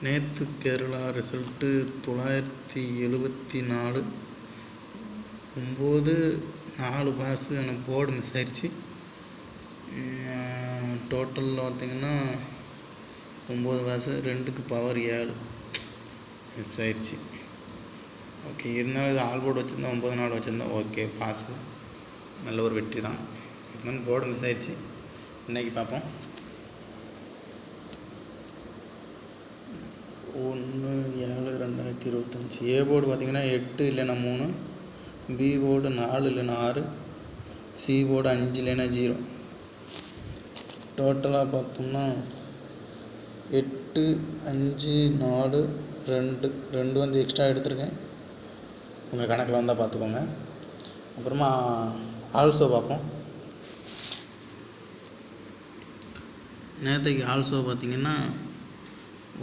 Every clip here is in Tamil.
நேற்று கேரளா ரிசல்ட்டு 974 9 4 பாஸு எனக்கு போர்டு மிஸ் ஆயிடுச்சு. டோட்டலில் பார்த்திங்கன்னா 9 பாஸு 2க்கு பவர் 7 மிஸ் ஆயிடுச்சு. ஓகே, இருந்தாலும் இது ஆல் போர்டு வச்சுருந்தா 9 4 வச்சுருந்தா ஓகே, பாஸு நல்ல ஒரு வெற்றி தான். இருந்தாலும் போர்டு மிஸ் ஆயிடுச்சு. இன்றைக்கி பார்ப்போம். 1/7/2025 ஏ போர்டு பார்த்திங்கன்னா 8 இல்லைன்னா 3, பி போர்டு 4 இல்லைன்னா 6, சி போர்டு 5 இல்லைன்னா 0. டோட்டலாக பார்த்தோம்னா 8 5 4 2 வந்து எக்ஸ்ட்ரா எடுத்திருக்கேன். உங்கள் கணக்கில் வந்தால் பார்த்துக்கோங்க. அப்புறமா ஆல்சோ பார்ப்போம். நேற்றுக்கு ஆல்சோ பார்த்திங்கன்னா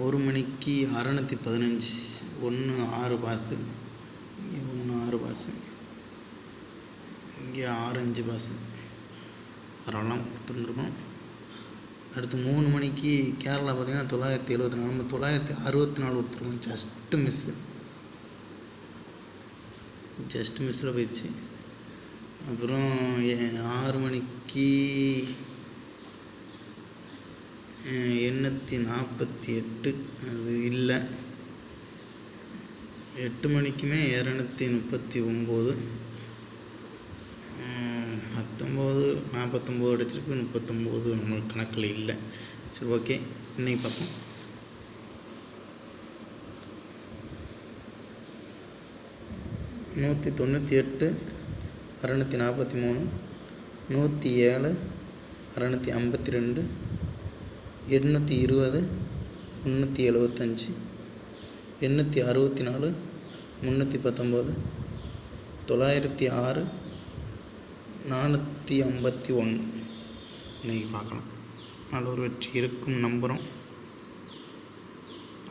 1 மணிக்கு 615 1 6 பாஸு, இங்கே 1 6 பாஸு, இங்கே 6 5 பாஸு பரவாயில்லாம் கொடுத்துருந்துருக்கோம். அடுத்து 3 மணிக்கு கேரளா பார்த்திங்கன்னா 974 நம்ம 964 கொடுத்துருக்கோம். ஜஸ்ட்டு மிஸ்ஸில் போயிடுச்சு. அப்புறம் 6 மணிக்கு 848 அது இல்லை. 8 மணிக்குமே 239 19 49 அடிச்சிருக்கு. 39 நம்மளுக்கு கணக்கில் இல்லை. சரி, ஓகே, இன்றைக்கி பார்ப்போம். நூற்றி 98 643 107 652 820 375 864 319 906 451 இன்றைக்கி பார்க்கலாம். நல்ல ஒரு வெற்றி இருக்கும் நம்புகிறோம்.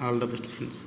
All the best friends.